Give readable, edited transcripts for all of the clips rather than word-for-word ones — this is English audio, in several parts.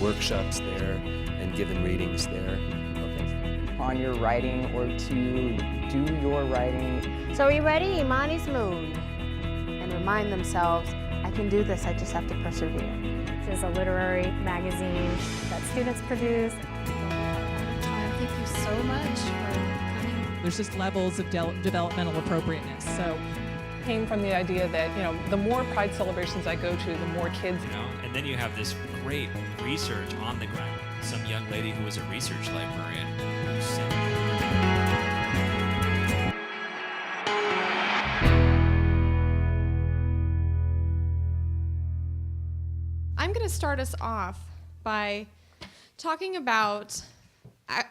Workshops there and given readings there. On your writing or to do your writing. So are you ready? Imani's Moon. And remind themselves, I can do this, I just have to persevere. This is a literary magazine that students produce. Thank you so much for coming. There's just levels of developmental appropriateness. So came from the idea that, the more Pride celebrations I go to, the more kids. And then you have this great research on the ground. Some young lady who was a research librarian who sent I'm going to start us off by talking about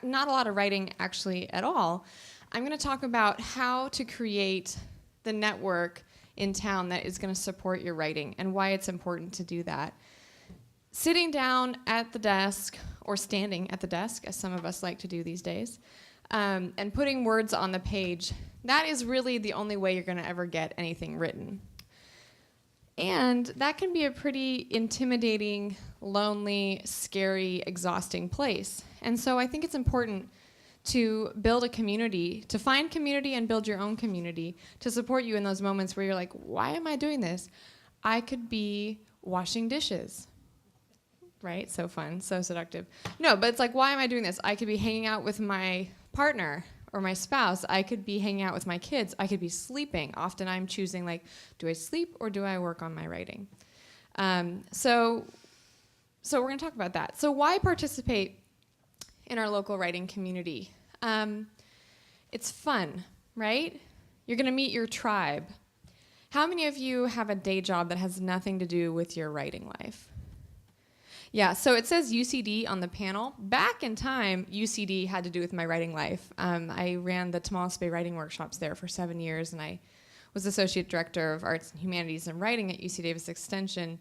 not a lot of writing actually at all. I'm going to talk about how to create the network in town that is going to support your writing and why it's important to do that. Sitting down at the desk, or standing at the desk, as some of us like to do these days, and putting words on the page, that is really the only way you're going to ever get anything written. And that can be a pretty intimidating, lonely, scary, exhausting place. And so I think it's important to build a community, to find community and build your own community to support you in those moments where you're like, why am I doing this? I could be washing dishes, right? So fun, so seductive. No, but it's like, why am I doing this? I could be hanging out with my partner or my spouse. I could be hanging out with my kids. I could be sleeping. Often I'm choosing, like, do I sleep or do I work on my writing? So we're going to talk about that. So why participate in our local writing community? It's fun, right? You're going to meet your tribe. How many of you have a day job that has nothing to do with your writing life? Yeah, so it says UCD on the panel. Back in time, UCD had to do with my writing life. I ran the Tomales Bay writing workshops there for 7 years, and I was Associate Director of Arts and Humanities and Writing at UC Davis Extension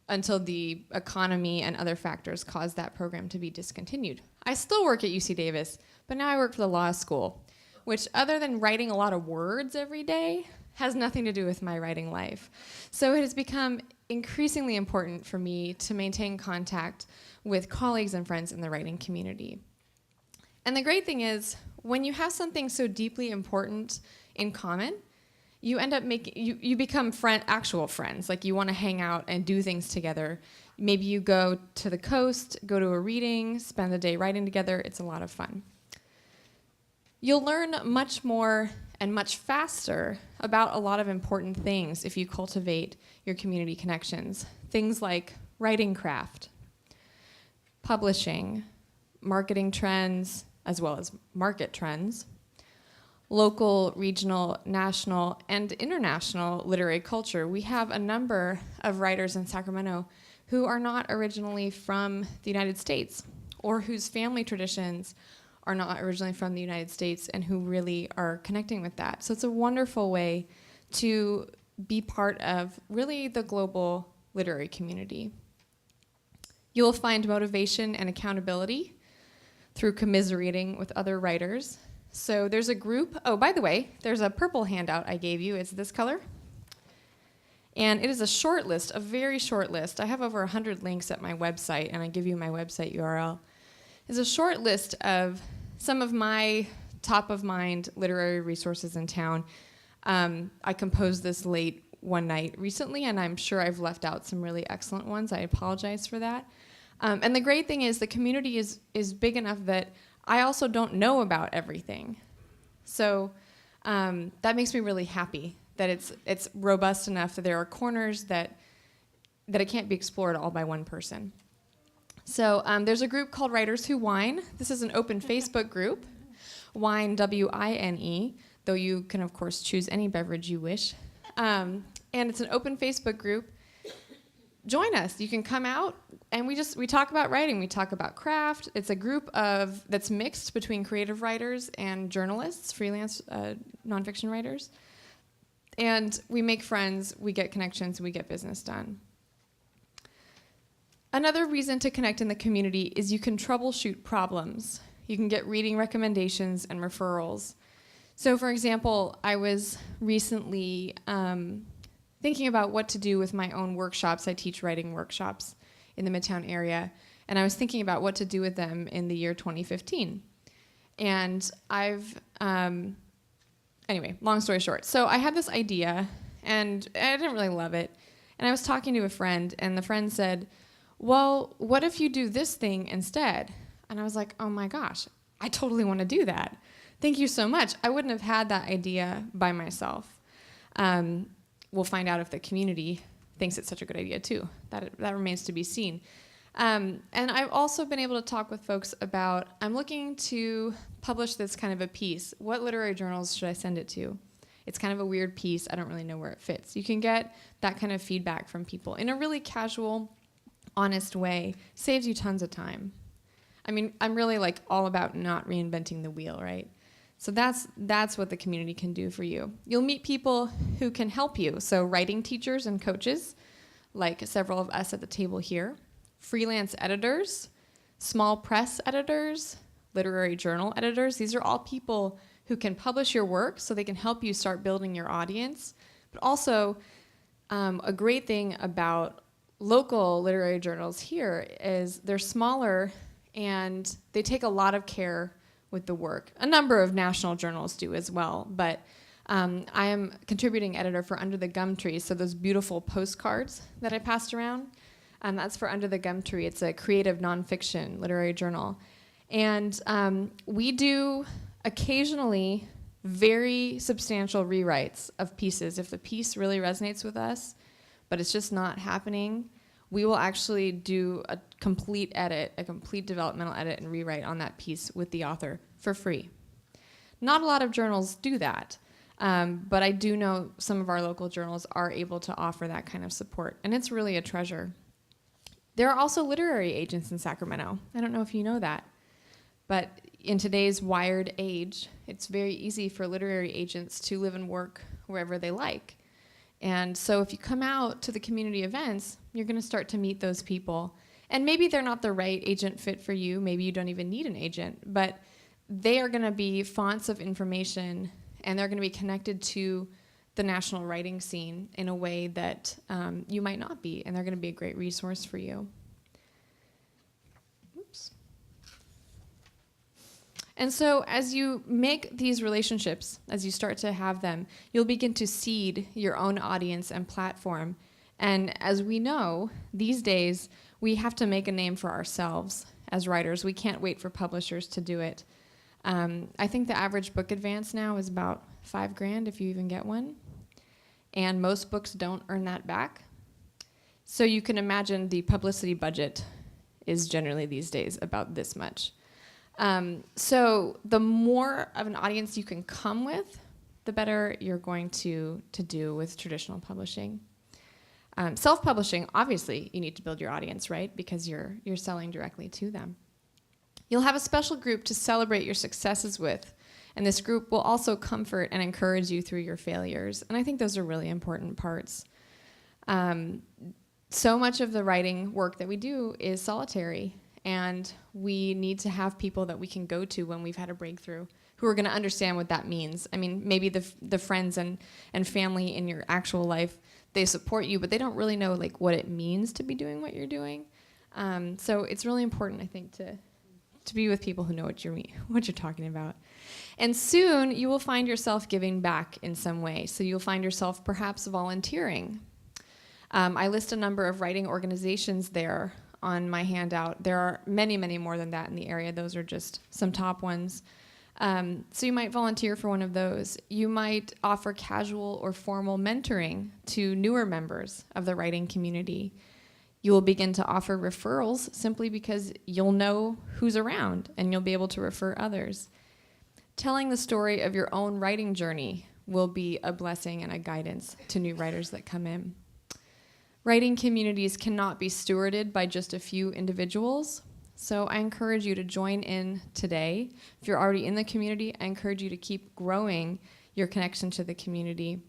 until the economy and other factors caused that program to be discontinued. I still work at UC Davis, but now I work for the law school, which, other than writing a lot of words every day, has nothing to do with my writing life. So it has become increasingly important for me to maintain contact with colleagues and friends in the writing community. And the great thing is, when you have something so deeply important in common, you end up you become actual friends. Like, you want to hang out and do things together. Maybe you go to the coast, go to a reading, spend the day writing together. It's a lot of fun. You'll learn much more and much faster about a lot of important things if you cultivate your community connections. Things like writing craft, publishing, marketing trends, as well as market trends, local, regional, national, and international literary culture. We have a number of writers in Sacramento who are not originally from the United States, or whose family traditions are not originally from the United States, and who really are connecting with that. So it's a wonderful way to be part of really the global literary community. You'll find motivation and accountability through commiserating with other writers. So there's a group, oh, by the way, there's a purple handout I gave you. It's this color. And it is a short list, a very short list. I have over 100 links at my website, and I give you my website URL. It's a short list of some of my top-of-mind literary resources in town. I composed this late one night recently, and I'm sure I've left out some really excellent ones. I apologize for that. And the great thing is the community is big enough that I also don't know about everything. So that makes me really happy that it's robust enough that there are corners that it can't be explored all by one person. So there's a group called Writers Who Wine. This is an open Facebook group, Wine, W-I-N-E, though you can, of course, choose any beverage you wish. And it's an open Facebook group. Join us. You can come out, and we talk about writing. We talk about craft. It's a group that's mixed between creative writers and journalists, freelance nonfiction writers. And we make friends, we get connections, we get business done. Another reason to connect in the community is you can troubleshoot problems. You can get reading recommendations and referrals. So, for example, I was recently thinking about what to do with my own workshops. I teach writing workshops in the Midtown area, and I was thinking about what to do with them in the year 2015. And anyway, long story short. So I had this idea, and I didn't really love it. And I was talking to a friend, and the friend said, well, what if you do this thing instead? And I was like, oh my gosh, I totally want to do that. Thank you so much. I wouldn't have had that idea by myself. We'll find out if the community thinks it's such a good idea too. That remains to be seen. And I've also been able to talk with folks about, I'm looking to publish this kind of a piece. What literary journals should I send it to? It's kind of a weird piece. I don't really know where it fits. You can get that kind of feedback from people in a really casual, honest way. Saves you tons of time. I mean, I'm really like all about not reinventing the wheel, right? So that's what the community can do for you. You'll meet people who can help you. So writing teachers and coaches, like several of us at the table here, freelance editors, small press editors, literary journal editors. These are all people who can publish your work so they can help you start building your audience. But also, a great thing about local literary journals here is they're smaller and they take a lot of care with the work. A number of national journals do as well, but I am contributing editor for Under the Gum Tree, so those beautiful postcards that I passed around, that's for Under the Gum Tree. It's a creative nonfiction literary journal. And we do occasionally very substantial rewrites of pieces. If the piece really resonates with us, but it's just not happening, we will actually do a complete edit, a complete developmental edit and rewrite on that piece with the author for free. Not a lot of journals do that, but I do know some of our local journals are able to offer that kind of support, and it's really a treasure. There are also literary agents in Sacramento. I don't know if you know that, but in today's wired age, it's very easy for literary agents to live and work wherever they like. And so if you come out to the community events, you're going to start to meet those people. And maybe they're not the right agent fit for you. Maybe you don't even need an agent. But they are going to be fonts of information, and they're going to be connected to the national writing scene in a way that you might not be. And they're going to be a great resource for you. Oops. And so as you make these relationships, as you start to have them, you'll begin to seed your own audience and platform. And as we know, these days, we have to make a name for ourselves as writers. We can't wait for publishers to do it. I think the average book advance now is about $5,000 if you even get one. And most books don't earn that back. So you can imagine the publicity budget is generally these days about this much. So the more of an audience you can come with, the better you're going to do with traditional publishing. Self-publishing, obviously, you need to build your audience, right? Because you're selling directly to them. You'll have a special group to celebrate your successes with, and this group will also comfort and encourage you through your failures. And I think those are really important parts. So much of the writing work that we do is solitary. And we need to have people that we can go to when we've had a breakthrough who are going to understand what that means. I mean, maybe the friends and family in your actual life, they support you, but they don't really know like what it means to be doing what you're doing. So it's really important, I think, to be with people who know what you're talking about. And soon you will find yourself giving back in some way. So you'll find yourself perhaps volunteering. I list a number of writing organizations there on my handout. There are many, many more than that in the area. Those are just some top ones. So you might volunteer for one of those. You might offer casual or formal mentoring to newer members of the writing community. You will begin to offer referrals simply because you'll know who's around and you'll be able to refer others. Telling the story of your own writing journey will be a blessing and a guidance to new writers that come in. Writing communities cannot be stewarded by just a few individuals, so I encourage you to join in today. If you're already in the community, I encourage you to keep growing your connection to the community.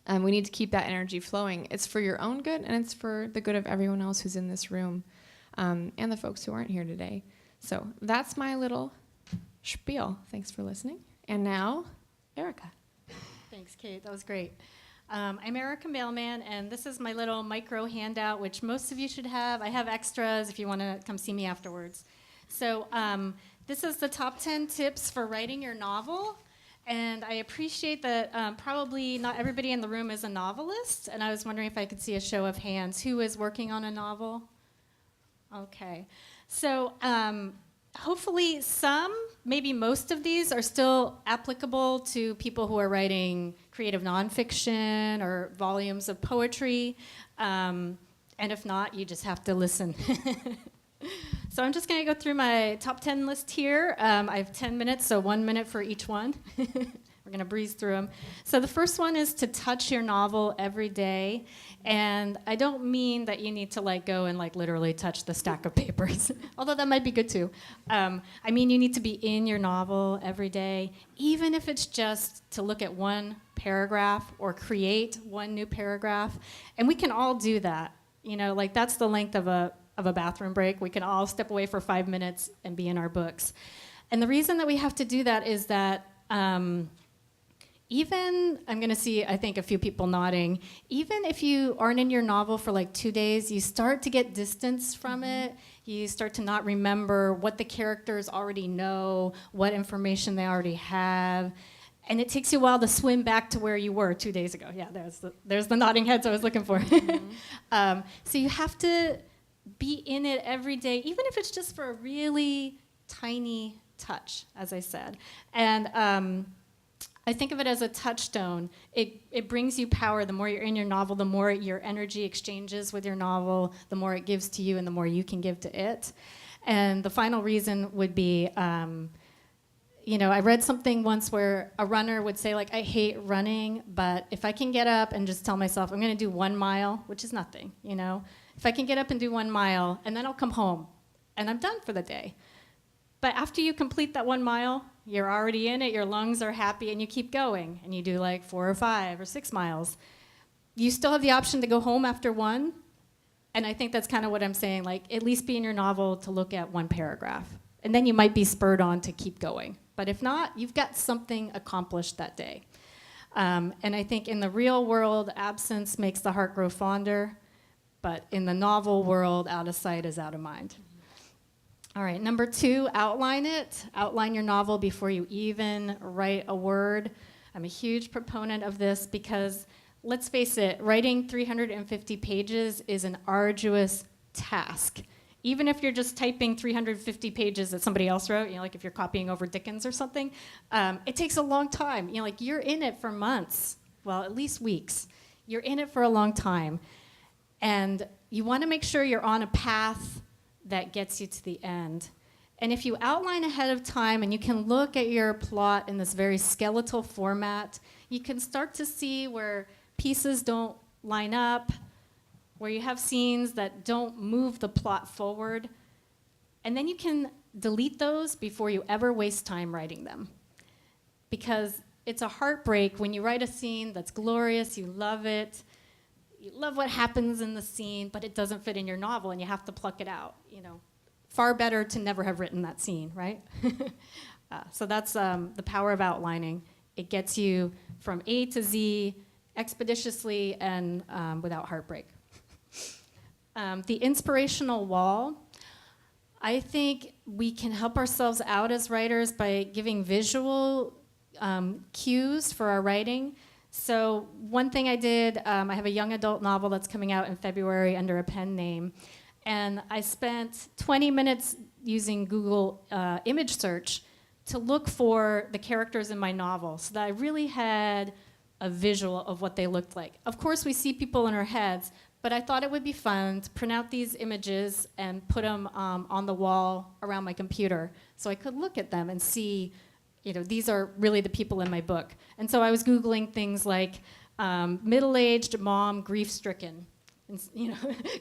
We need to keep that energy flowing. It's for your own good, and it's for the good of everyone else who's in this room, and the folks who aren't here today. So that's my little spiel. Thanks for listening. And now, Erika. Thanks, Kate. That was great. I'm Erika Mailman, and this is my little micro handout, which most of you should have. I have extras if you want to come see me afterwards. So this is the top 10 tips for writing your novel. And I appreciate that probably not everybody in the room is a novelist, and I was wondering if I could see a show of hands. Who is working on a novel? Okay. So hopefully some, maybe most of these are still applicable to people who are writing creative nonfiction or volumes of poetry. And if not, you just have to listen. So I'm just going to go through my top 10 list here. I have 10 minutes, so 1 minute for each one. We're going to breeze through them. So the first one is to touch your novel every day. And I don't mean that you need to go and literally touch the stack of papers, although that might be good too. I mean you need to be in your novel every day, even if it's just to look at one paragraph or create one new paragraph. And we can all do that. That's the length of a bathroom break. We can all step away for 5 minutes and be in our books. And the reason that we have to do that is that even, I'm going to see, I think, a few people nodding, even if you aren't in your novel for 2 days, you start to get distance from it. You start to not remember what the characters already know, what information they already have. And it takes you a while to swim back to where you were 2 days ago. Yeah, there's the nodding heads I was looking for. So you have to be in it every day, even if it's just for a really tiny touch, as I said. And I think of it as a touchstone. It brings you power. The more you're in your novel, the more your energy exchanges with your novel, the more it gives to you and the more you can give to it. And the final reason would be, I read something once where a runner would say, I hate running, but if I can get up and just tell myself, I'm going to do 1 mile, which is nothing, If I can get up and do 1 mile, and then I'll come home, and I'm done for the day. But after you complete that 1 mile, you're already in it, your lungs are happy, and you keep going, and you do 4 or 5 or 6 miles. You still have the option to go home after one, and I think that's kind of what I'm saying, at least be in your novel to look at one paragraph. And then you might be spurred on to keep going. But if not, you've got something accomplished that day. And I think in the real world, absence makes the heart grow fonder, but in the novel world, out of sight is out of mind. All right, number 2, outline it. Outline your novel before you even write a word. I'm a huge proponent of this because, let's face it, writing 350 pages is an arduous task. Even if you're just typing 350 pages that somebody else wrote, if you're copying over Dickens or something, it takes a long time. You're in it for months, well, at least weeks. You're in it for a long time. And you want to make sure you're on a path that gets you to the end. And if you outline ahead of time and you can look at your plot in this very skeletal format, you can start to see where pieces don't line up, where you have scenes that don't move the plot forward. And then you can delete those before you ever waste time writing them. Because it's a heartbreak when you write a scene that's glorious, you love it, you love what happens in the scene, but it doesn't fit in your novel and you have to pluck it out. Far better to never have written that scene, right? So that's the power of outlining. It gets you from A to Z expeditiously and without heartbreak. The inspirational wall. I think we can help ourselves out as writers by giving visual cues for our writing. So one thing I did, I have a young adult novel that's coming out in February under a pen name. And I spent 20 minutes using Google image search to look for the characters in my novel so that I really had a visual of what they looked like. Of course, we see people in our heads, but I thought it would be fun to print out these images and put them on the wall around my computer so I could look at them and see, these are really the people in my book. And so I was Googling things like middle-aged mom, grief-stricken. And,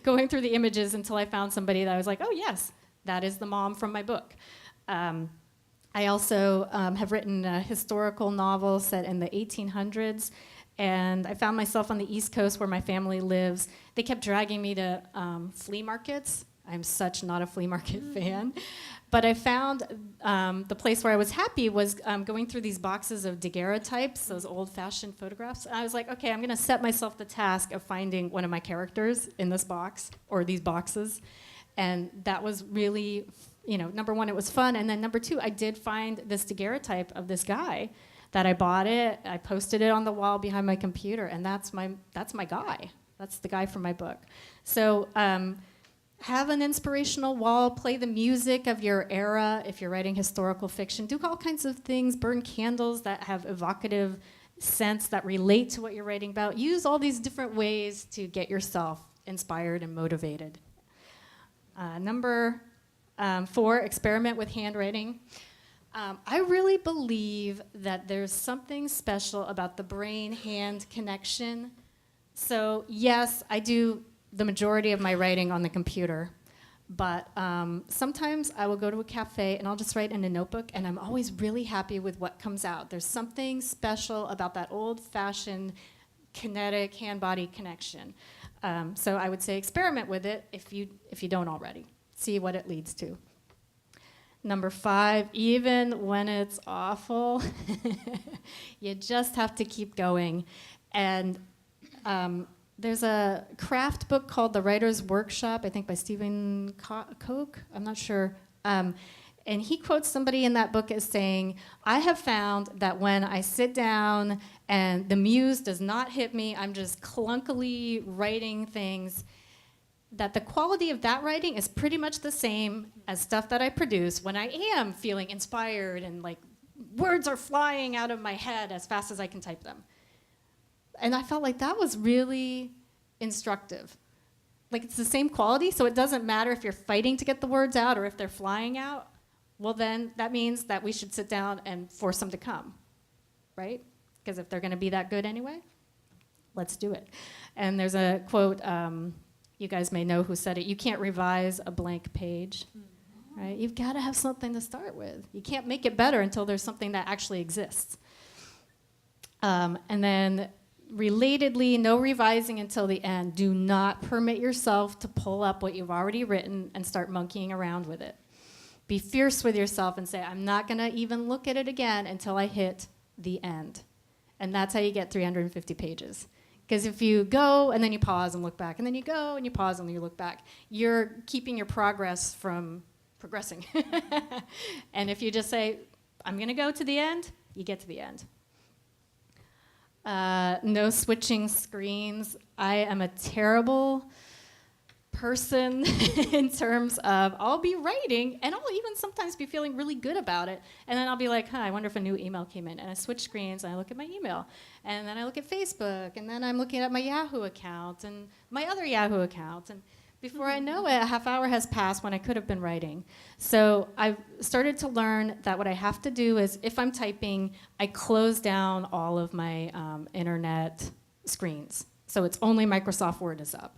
going through the images until I found somebody that I was like, oh yes, that is the mom from my book. I also have written a historical novel set in the 1800s, and I found myself on the East Coast where my family lives. They kept dragging me to flea markets I'm such not a flea market fan. But I found the place where I was happy was going through these boxes of daguerreotypes, those old-fashioned photographs. And I was like, okay, I'm going to set myself the task of finding one of my characters in this box, or these boxes. And that was really, number one, it was fun. And then number two, I did find this daguerreotype of this guy that I bought it. I posted it on the wall behind my computer, and that's my guy. That's the guy from my book. So have an inspirational wall, play the music of your era if you're writing historical fiction, do all kinds of things, burn candles that have evocative sense that relate to what you're writing about. Use all these different ways to get yourself inspired and motivated. Number 4, experiment with handwriting. I really believe that there's something special about the brain-hand connection. So yes, I do the majority of my writing on the computer, but sometimes I will go to a cafe and I'll just write in a notebook, and I'm always really happy with what comes out. There's something special about that old-fashioned kinetic hand-body connection. So I would say experiment with it if you don't already. See what it leads to. Number 5, even when it's awful, you just have to keep going. And there's a craft book called The Writer's Workshop, I think by Stephen Koch, I'm not sure. And he quotes somebody in that book as saying, I have found that when I sit down and the muse does not hit me, I'm just clunkily writing things, that the quality of that writing is pretty much the same as stuff that I produce when I am feeling inspired and like words are flying out of my head as fast as I can type them. And I felt like that was really instructive. Like it's the same quality, so it doesn't matter if you're fighting to get the words out or if they're flying out. Well, then that means that we should sit down and force them to come, right? Because if they're going to be that good anyway, let's do it. And there's a quote, you guys may know who said it, you can't revise a blank page, right? You've got to have something to start with. You can't make it better until there's something that actually exists. And then relatedly, no revising until the end. Do not permit yourself to pull up what you've already written and start monkeying around with it. Be fierce with yourself and say, I'm not going to even look at it again until I hit the end. And that's how you get 350 pages. Because if you go and then you pause and look back, and then you go and you pause and you look back, you're keeping your progress from progressing. And if you just say, I'm going to go to the end, you get to the end. No switching screens. I am a terrible person in terms of I'll be writing and I'll even sometimes be feeling really good about it, and then I'll be like, I wonder if a new email came in, and I switch screens and I look at my email, and then I look at Facebook, and then I'm looking at my Yahoo account and my other Yahoo account, and before I know it, a half hour has passed when I could have been writing. So I've started to learn that what I have to do is, if I'm typing, I close down all of my internet screens. So it's only Microsoft Word is up.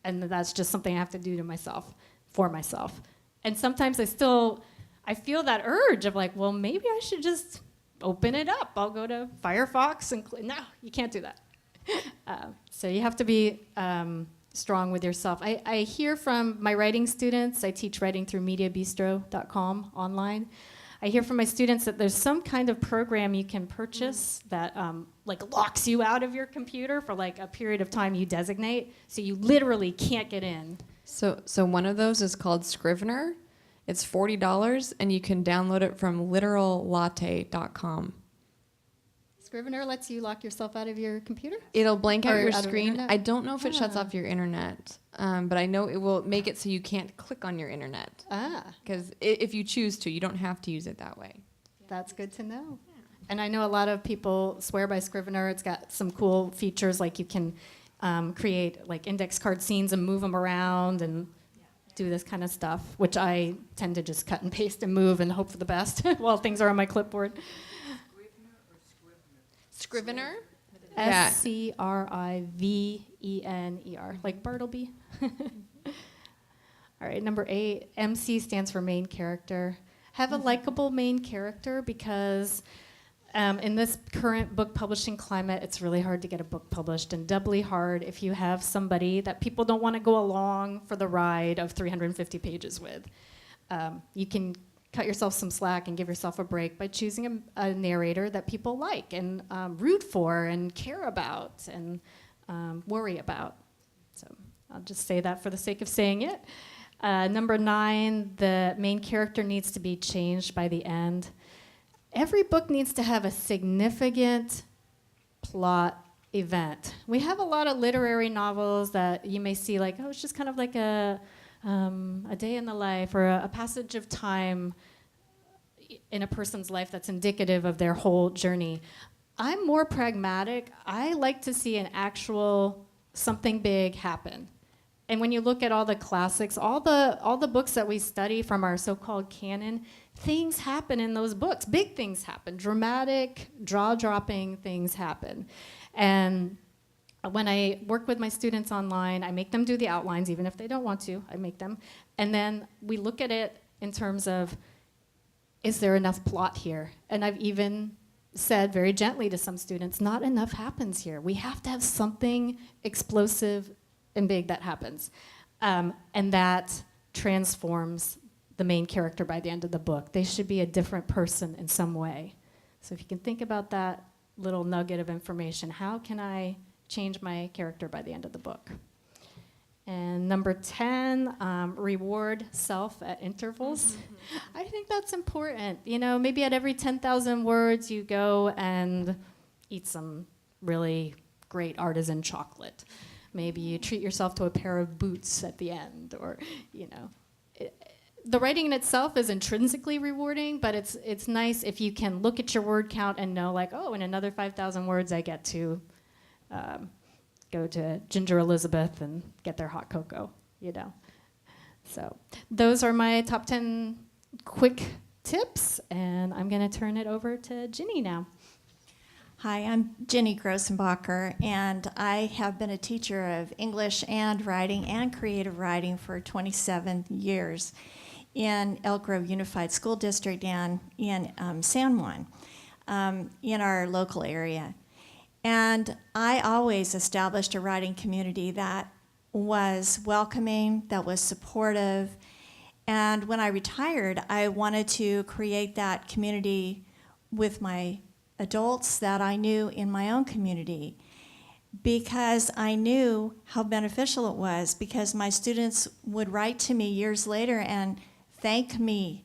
And that's just something I have to do to myself, for myself. And sometimes I feel that urge of like, well, maybe I should just open it up. I'll go to Firefox and no, you can't do that. So you have to be strong with yourself. I hear from my writing students, I teach writing through mediabistro.com online. I hear from my students that there's some kind of program you can purchase that like locks you out of your computer for like a period of time you designate, so you literally can't get in. So one of those is called Scrivener. It's $40, and you can download it from literallatte.com. Scrivener lets you lock yourself out of your computer? It'll blank out Or your out of screen. internet? I don't know if it shuts off your internet, but I know it will make it so you can't click on your internet. Because if you choose to, you don't have to use it that way. That's good to know. Yeah. And I know a lot of people swear by Scrivener. It's got some cool features, like you can create like index card scenes and move them around and do this kind of stuff, which I tend to just cut and paste and move and hope for the best while things are on my clipboard. Scrivener? Scrivener, like Bartleby. All right, number 8, MC stands for main character. Have a likable main character, because In this current book publishing climate, it's really hard to get a book published, and doubly hard if you have somebody that people don't want to go along for the ride of 350 pages with. You can cut yourself some slack and give yourself a break by choosing a narrator that people like and root for and care about and worry about. So I'll just say that for the sake of saying it. Number 9, the main character needs to be changed by the end. Every book needs to have a significant plot event. We have a lot of literary novels that you may see like, oh, it's just kind of like a day in the life or a passage of time in a person's life that's indicative of their whole journey. I'm more pragmatic. I like to see an actual something big happen. And when you look at all the classics, all the books that we study from our so-called canon, things happen in those books. Big things happen. Dramatic, jaw-dropping things happen. And when I work with my students online, I make them do the outlines, even if they don't want to. I make them. And then we look at it in terms of, is there enough plot here? And I've even said very gently to some students, not enough happens here. We have to have something explosive and big that happens. And that transforms the main character by the end of the book. They should be a different person in some way. So if you can think about that little nugget of information, how can I change my character by the end of the book? And number 10, reward self at intervals. I think that's important. You know, maybe at every 10,000 words you go and eat some really great artisan chocolate. Maybe you treat yourself to a pair of boots at the end, or, you know. The writing in itself is intrinsically rewarding, but it's nice if you can look at your word count and know, like, oh, in another 5,000 words I get to go to Ginger Elizabeth and get their hot cocoa, you know. So those are my top 10 quick tips, and I'm going to turn it over to Ginny now. Hi, I'm Gini Grossenbacher, and I have been a teacher of English and writing and creative writing for 27 years in Elk Grove Unified School District and in San Juan, in our local area. And I always established a writing community that was welcoming, that was supportive. And when I retired, I wanted to create that community with my adults that I knew in my own community, because I knew how beneficial it was, because my students would write to me years later and thank me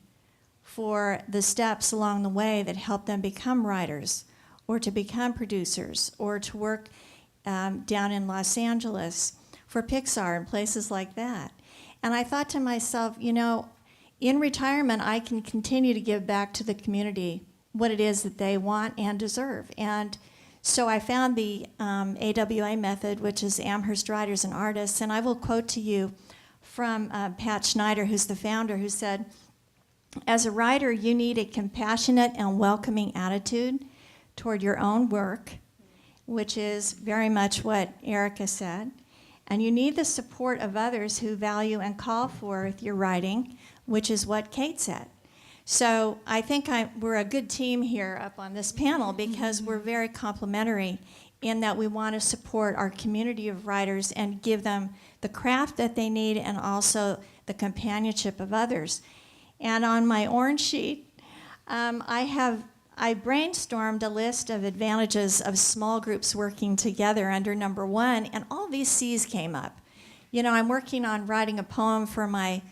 for the steps along the way that helped them become writers or to become producers or to work down in Los Angeles for Pixar and places like that. And I thought to myself, you know, in retirement I can continue to give back to the community what it is that they want and deserve. And so I found the AWA method, which is Amherst Writers and Artists, and I will quote to you from Pat Schneider, who's the founder, who said, as a writer, you need a compassionate and welcoming attitude toward your own work, which is very much what Erika said, and you need the support of others who value and call forth your writing, which is what Kate said. So I think we're a good team here up on this panel, because we're very complementary in that we want to support our community of writers and give them the craft that they need and also the companionship of others. And on my orange sheet, I brainstormed a list of advantages of small groups working together under number 1, and all these C's came up. You know, I'm working on writing a poem for my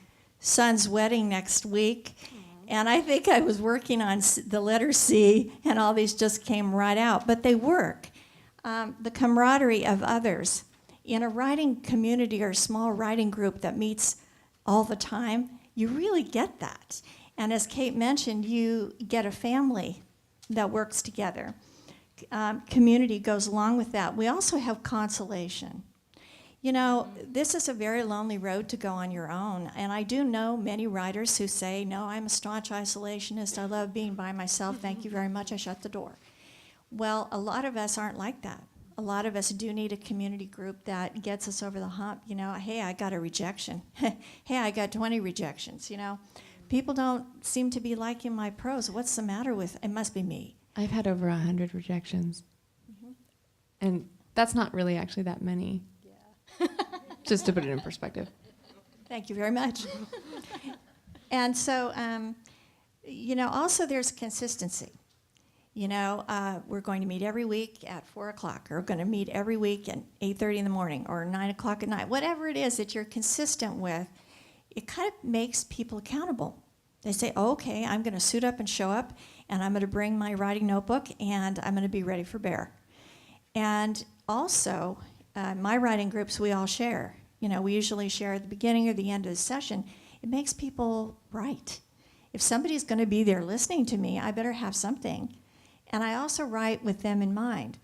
son's wedding next week. And I think I was working on the letter C, and all these just came right out. But they work. The camaraderie of others. In a writing community or a small writing group that meets all the time, you really get that. And as Kate mentioned, you get a family that works together. Community goes along with that. We also have consolation. You know, this is a very lonely road to go on your own, and I do know many writers who say, no, I'm a staunch isolationist, I love being by myself, thank you very much, I shut the door. Well, a lot of us aren't like that. A lot of us do need a community group that gets us over the hump. You know, hey, I got a rejection. Hey, I got 20 rejections, you know. People don't seem to be liking my prose. What's the matter with, it must be me. I've had over 100 rejections. And that's not really actually that many. Yeah. Just to put it in perspective. Thank you very much. And so, also there's consistency. We're going to meet every week at 4 o'clock, or we're going to meet every week at 8:30 in the morning, or 9 o'clock at night. Whatever it is that you're consistent with, it kind of makes people accountable. They say, oh, okay, I'm going to suit up and show up, and I'm going to bring my writing notebook, and I'm going to be ready for bear. And also, my writing groups, we all share. We usually share at the beginning or the end of the session. It makes people write. If somebody's going to be there listening to me, I better have something. And I also write with them in mind.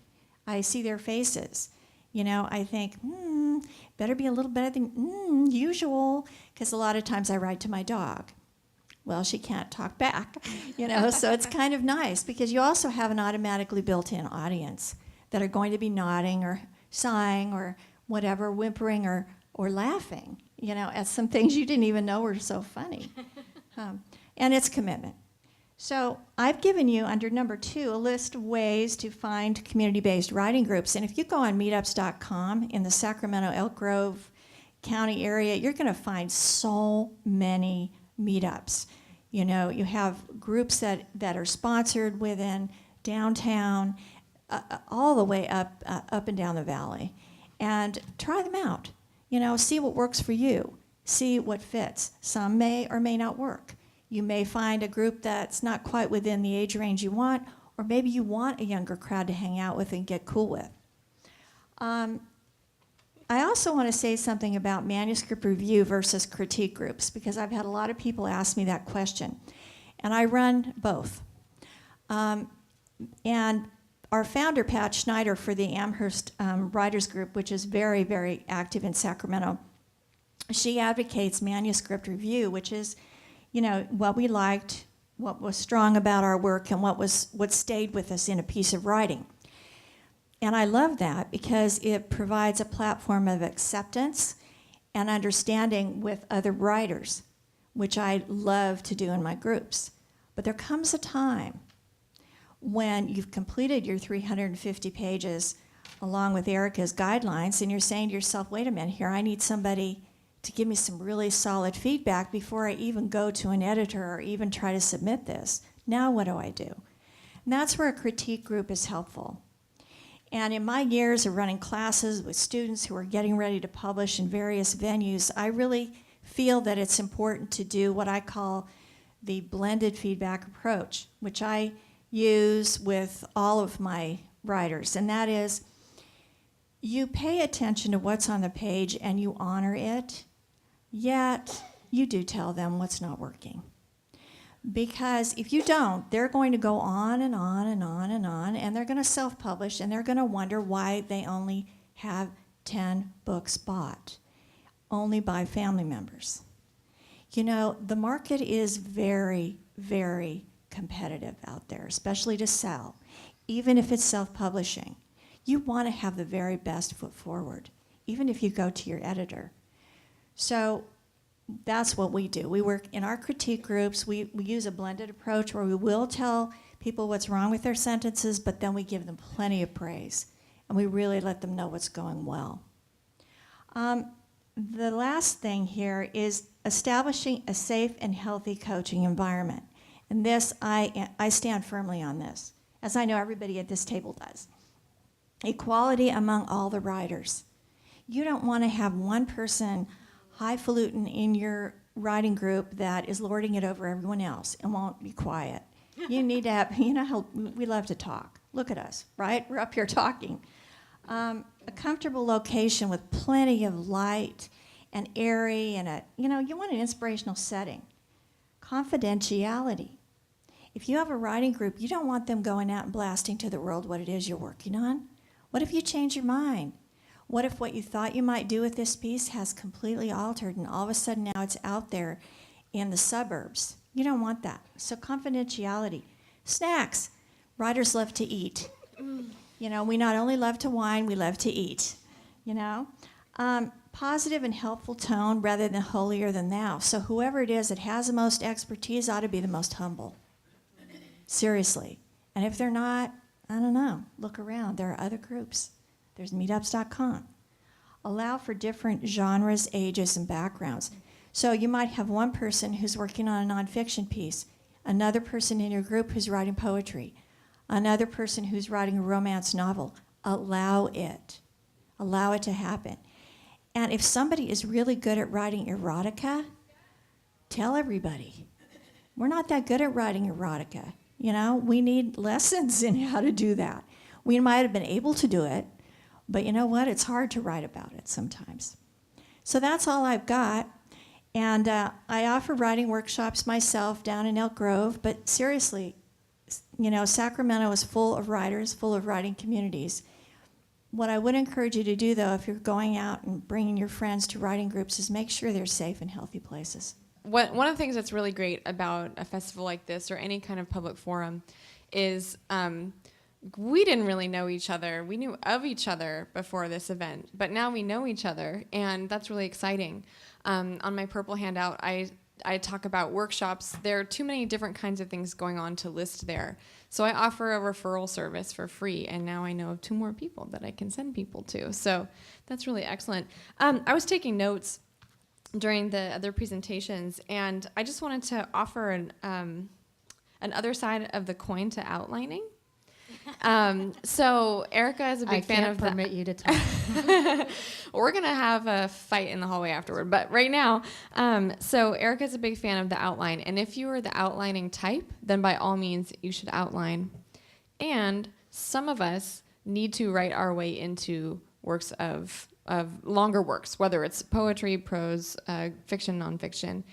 I see their faces. I think, better be a little better than usual, because a lot of times I write to my dog. Well, she can't talk back, so it's kind of nice, because you also have an automatically built-in audience that are going to be nodding or sighing or whatever, whimpering or laughing, at some things you didn't even know were so funny. And it's commitment. So I've given you, under number 2, a list of ways to find community-based writing groups. And if you go on meetups.com in the Sacramento, Elk Grove County area, you're going to find so many meetups. You have groups that are sponsored within downtown, all the way up and down the valley. And try them out. See what works for you. See what fits. Some may or may not work. You may find a group that's not quite within the age range you want, or maybe you want a younger crowd to hang out with and get cool with. I also want to say something about manuscript review versus critique groups, because I've had a lot of people ask me that question. And I run both. And our founder, Pat Schneider, for the Amherst Writers Group, which is very, very active in Sacramento, she advocates manuscript review, which is what we liked, what was strong about our work, and what stayed with us in a piece of writing. And I love that because it provides a platform of acceptance and understanding with other writers, which I love to do in my groups. But there comes a time when you've completed your 350 pages along with Erika's guidelines, and you're saying to yourself, wait a minute here, I need somebody to give me some really solid feedback before I even go to an editor or even try to submit this. Now what do I do? And that's where a critique group is helpful. And in my years of running classes with students who are getting ready to publish in various venues, I really feel that it's important to do what I call the blended feedback approach, which I use with all of my writers. And that is, you pay attention to what's on the page and you honor it, yet you do tell them what's not working. Because if you don't, they're going to go on and on and on and on, and they're going to self-publish, and they're going to wonder why they only have 10 books bought, only by family members. The market is very, very competitive out there, especially to sell, even if it's self-publishing. You want to have the very best foot forward, even if you go to your editor. So that's what we do. We work in our critique groups. We use a blended approach where we will tell people what's wrong with their sentences, but then we give them plenty of praise, and we really let them know what's going well. The last thing here is establishing a safe and healthy coaching environment. And this, I stand firmly on this, as I know everybody at this table does. Equality among all the writers. You don't want to have one person highfalutin in your writing group that is lording it over everyone else and won't be quiet. You need to have, how we love to talk. Look at us, right? We're up here talking. A comfortable location with plenty of light and airy and you want an inspirational setting. Confidentiality. If you have a writing group, you don't want them going out and blasting to the world what it is you're working on. What if you change your mind? What if what you thought you might do with this piece has completely altered and all of a sudden now it's out there in the suburbs? You don't want that. So confidentiality. Snacks. Writers love to eat. We not only love to wine, we love to eat. Positive and helpful tone rather than holier than thou. So whoever it is that has the most expertise ought to be the most humble. Seriously. And if they're not, I don't know, look around. There are other groups. There's meetups.com. Allow for different genres, ages, and backgrounds. So you might have one person who's working on a nonfiction piece, another person in your group who's writing poetry, another person who's writing a romance novel. Allow it. Allow it to happen. And if somebody is really good at writing erotica, tell everybody. We're not that good at writing erotica. You know, we need lessons in how to do that. We might have been able to do it, but you know what? It's hard to write about it sometimes. So that's all I've got. And I offer writing workshops myself down in Elk Grove, but seriously, you know, Sacramento is full of writers, full of writing communities. What I would encourage you to do, though, if you're going out and bringing your friends to writing groups, is make sure they're safe and healthy places. One of the things that's really great about a festival like this or any kind of public forum is we didn't really know each other. We knew of each other before this event, but now we know each other, and that's really exciting. On my purple handout, I talk about workshops. There are too many different kinds of things going on to list there. So I offer a referral service for free, and now I know of 2 more people that I can send people to. So that's really excellent. I was taking notes during the other presentations, and I just wanted to offer an other side of the coin to outlining. So Erika is a big fan of I can't permit you to talk. We're going to have a fight in the hallway afterward. But right now, so Erika is a big fan of the outline. And if you are the outlining type, then by all means, you should outline. And some of us need to write our way into works of longer works, whether it's poetry, prose, fiction, nonfiction.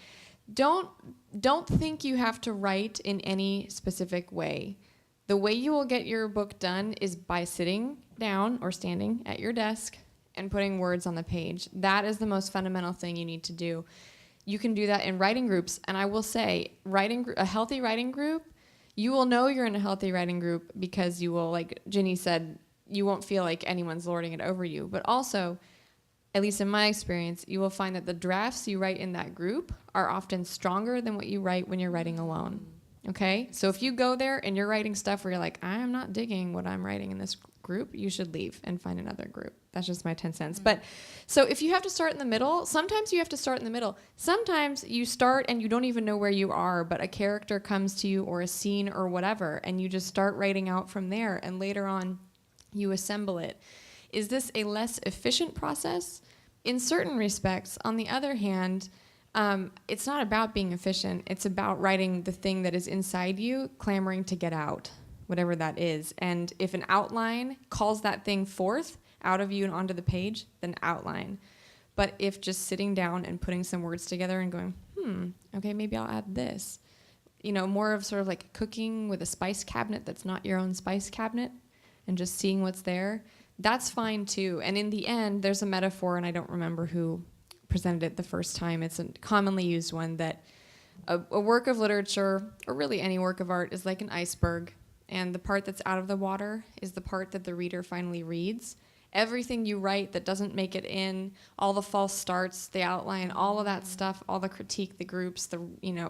Don't think you have to write in any specific way. The way you will get your book done is by sitting down or standing at your desk and putting words on the page. That is the most fundamental thing you need to do. You can do that in writing groups, and I will say, a healthy writing group, you will know you're in a healthy writing group because you will, like Ginny said, you won't feel like anyone's lording it over you. But also, at least in my experience, you will find that the drafts you write in that group are often stronger than what you write when you're writing alone. Okay? So if you go there and you're writing stuff where you're like, I'm not digging what I'm writing in this group, you should leave and find another group. That's just my 10 cents. But so if you have to start in the middle, sometimes you have to start in the middle. Sometimes you start and you don't even know where you are, but a character comes to you or a scene or whatever, and you just start writing out from there, and later on you assemble it. Is this a less efficient process? In certain respects. On the other hand, it's not about being efficient. It's about writing the thing that is inside you, clamoring to get out, whatever that is. And if an outline calls that thing forth out of you and onto the page, then outline. But if just sitting down and putting some words together and going, okay, maybe I'll add this. You know, more of sort of like cooking with a spice cabinet that's not your own spice cabinet and just seeing what's there, that's fine too. And in the end, there's a metaphor, and I don't remember who presented it the first time. It's a commonly used one that a work of literature, or really any work of art, is like an iceberg. And the part that's out of the water is the part that the reader finally reads. Everything you write that doesn't make it in, all the false starts, the outline, all of that stuff, all the critique, the groups,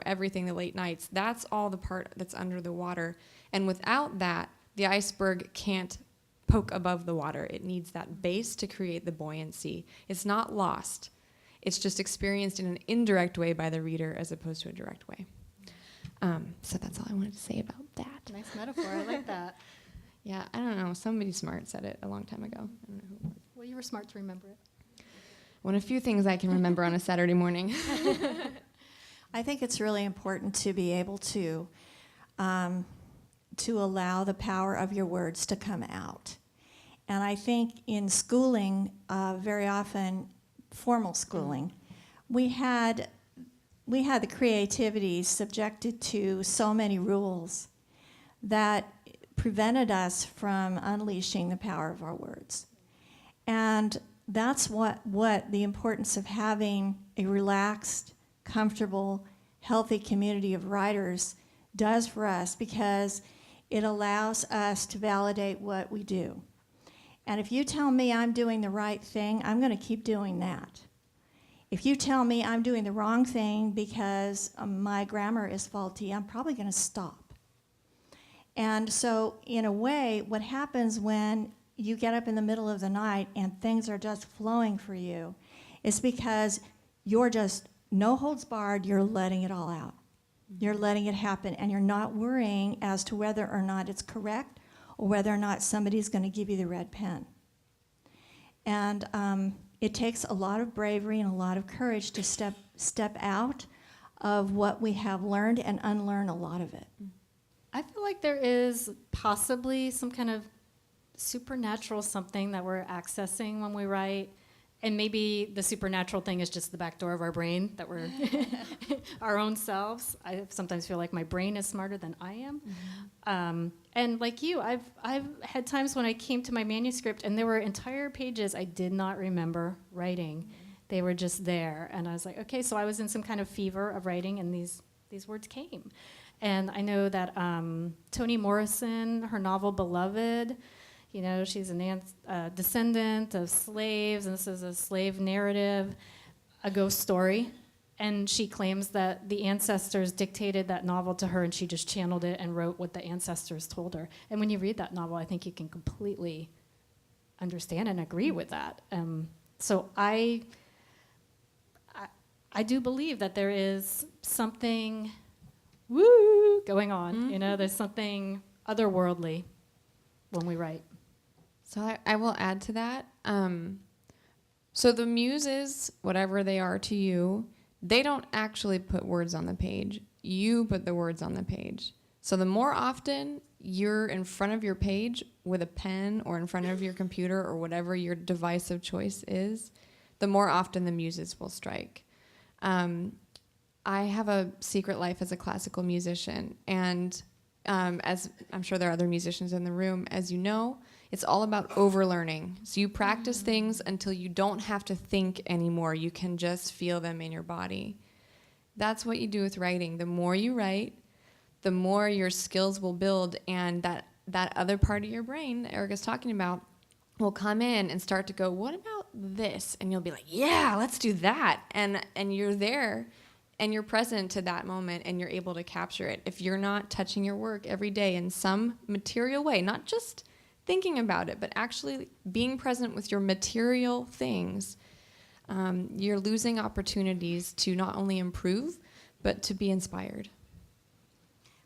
everything, the late nights, that's all the part that's under the water. And without that, the iceberg can't poke above the water. It needs that base to create the buoyancy. It's not lost. It's just experienced in an indirect way by the reader as opposed to a direct way. So that's all I wanted to say about that. Nice metaphor. I like that. Yeah, I don't know. Somebody smart said it a long time ago. I don't know who it was. Well, you were smart to remember it. One of few things I can remember on a Saturday morning. I think it's really important to be able to allow the power of your words to come out. And I think in schooling, very often, formal schooling, we had the creativity subjected to so many rules that prevented us from unleashing the power of our words. And that's what the importance of having a relaxed, comfortable, healthy community of writers does for us, because it allows us to validate what we do. And if you tell me I'm doing the right thing, I'm going to keep doing that. If you tell me I'm doing the wrong thing because my grammar is faulty, I'm probably going to stop. And so, in a way, what happens when you get up in the middle of the night and things are just flowing for you is because you're just no holds barred, you're letting it all out. You're letting it happen, and you're not worrying as to whether or not it's correct or whether or not somebody's going to give you the red pen. And it takes a lot of bravery and a lot of courage to step out of what we have learned and unlearn a lot of it. I feel like there is possibly some kind of supernatural something that we're accessing when we write. And maybe the supernatural thing is just the back door of our brain, that we're our own selves. I sometimes feel like my brain is smarter than I am. Mm-hmm. And like you, I've had times when I came to my manuscript and there were entire pages I did not remember writing. Mm-hmm. They were just there. And I was like, okay, so I was in some kind of fever of writing, and these words came. And I know that Toni Morrison, her novel Beloved, you know, she's a descendant of slaves, and this is a slave narrative, a ghost story. And she claims that the ancestors dictated that novel to her, and she just channeled it and wrote what the ancestors told her. And when you read that novel, I think you can completely understand and agree with that. So I do believe that there is something going on. Mm-hmm. You know, there's something otherworldly when we write. So I will add to that. So the muses, whatever they are to you, they don't actually put words on the page. You put the words on the page. So the more often you're in front of your page with a pen or in front of your computer or whatever your device of choice is, the more often the muses will strike. I have a secret life as a classical musician, and as I'm sure there are other musicians in the room, as you know, it's all about overlearning. So you practice things until you don't have to think anymore. You can just feel them in your body. That's what you do with writing. The more you write, the more your skills will build, and that other part of your brain that Erika's talking about will come in and start to go, what about this? And you'll be like, yeah, let's do that. And you're there, and you're present to that moment, and you're able to capture it. If you're not touching your work every day in some material way, not just thinking about it, but actually being present with your material things, you're losing opportunities to not only improve, but to be inspired.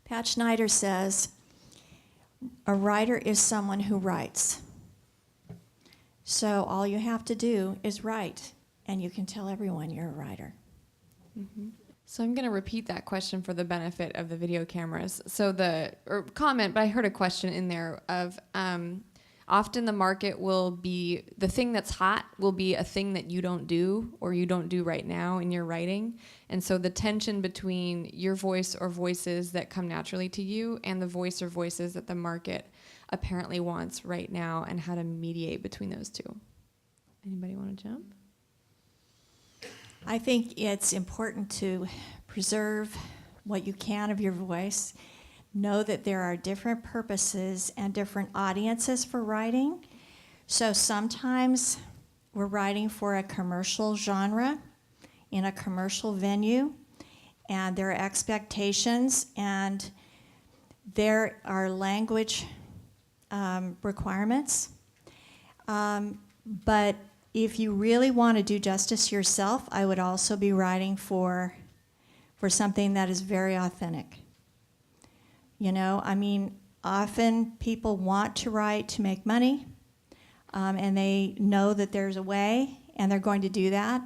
Pat Schneider says, a writer is someone who writes. So all you have to do is write, and you can tell everyone you're a writer. Mm-hmm. So I'm going to repeat that question for the benefit of the video cameras. So comment, but I heard a question in there of often the market will be, the thing that's hot will be a thing that you don't do or you don't do right now in your writing. And so the tension between your voice or voices that come naturally to you and the voice or voices that the market apparently wants right now, and how to mediate between those two. Anybody want to jump? I think it's important to preserve what you can of your voice. Know that there are different purposes and different audiences for writing. So sometimes we're writing for a commercial genre in a commercial venue, and there are expectations, and there are language requirements. But if you really want to do justice yourself, I would also be writing for something that is very authentic. You know, I mean, often people want to write to make money, and they know that there's a way, and they're going to do that,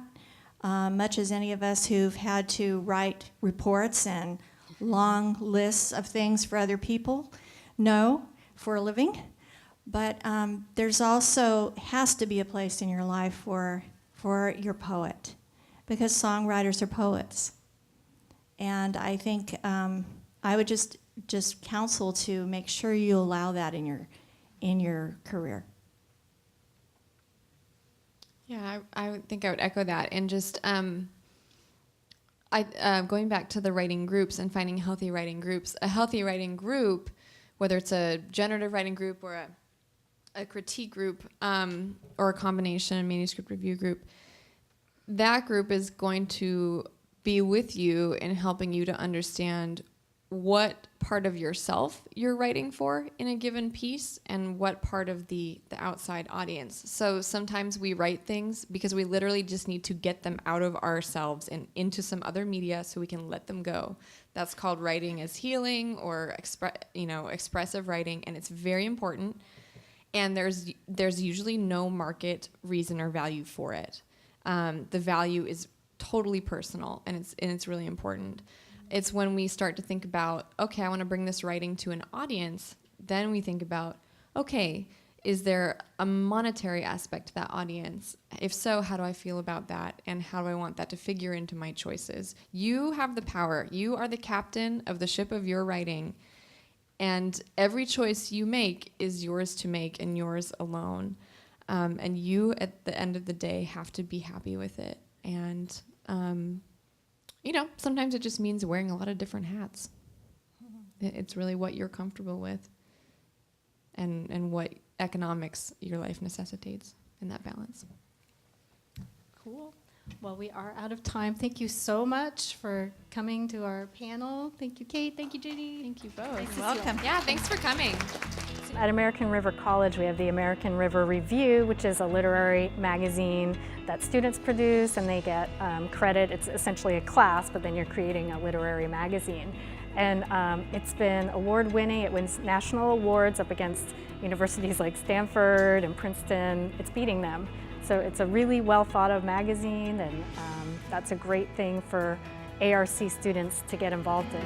much as any of us who've had to write reports and long lists of things for other people know for a living. But there's also has to be a place in your life for your poet, because songwriters are poets. And I think I would just counsel to make sure you allow that in your career. Yeah, I would think I would echo that, and just going back to the writing groups and finding healthy writing groups. A healthy writing group, whether it's a generative writing group or a critique group, or a combination, a manuscript review group, that group is going to be with you in helping you to understand what part of yourself you're writing for in a given piece and what part of the outside audience. So sometimes we write things because we literally just need to get them out of ourselves and into some other media so we can let them go. That's called writing as healing or expressive writing, and it's very important. And there's usually no market reason or value for it. The value is totally personal, and it's really important. It's when we start to think about, okay, I want to bring this writing to an audience, then we think about, okay, is there a monetary aspect to that audience? If so, how do I feel about that? And how do I want that to figure into my choices? You have the power. You are the captain of the ship of your writing. And every choice you make is yours to make and yours alone. And you, at the end of the day, have to be happy with it. And sometimes it just means wearing a lot of different hats. It's really what you're comfortable with and what economics your life necessitates in that balance. Cool. Well, we are out of time. Thank you so much for coming to our panel. Thank you, Kate. Thank you, Ginny. Thank you both. Nice Welcome. Yeah, thanks for coming. At American River College, we have the American River Review, which is a literary magazine that students produce, and they get credit. It's essentially a class, but then you're creating a literary magazine. And it's been award-winning. It wins national awards up against universities like Stanford and Princeton. It's beating them. So it's a really well thought of magazine, and that's a great thing for ARC students to get involved in.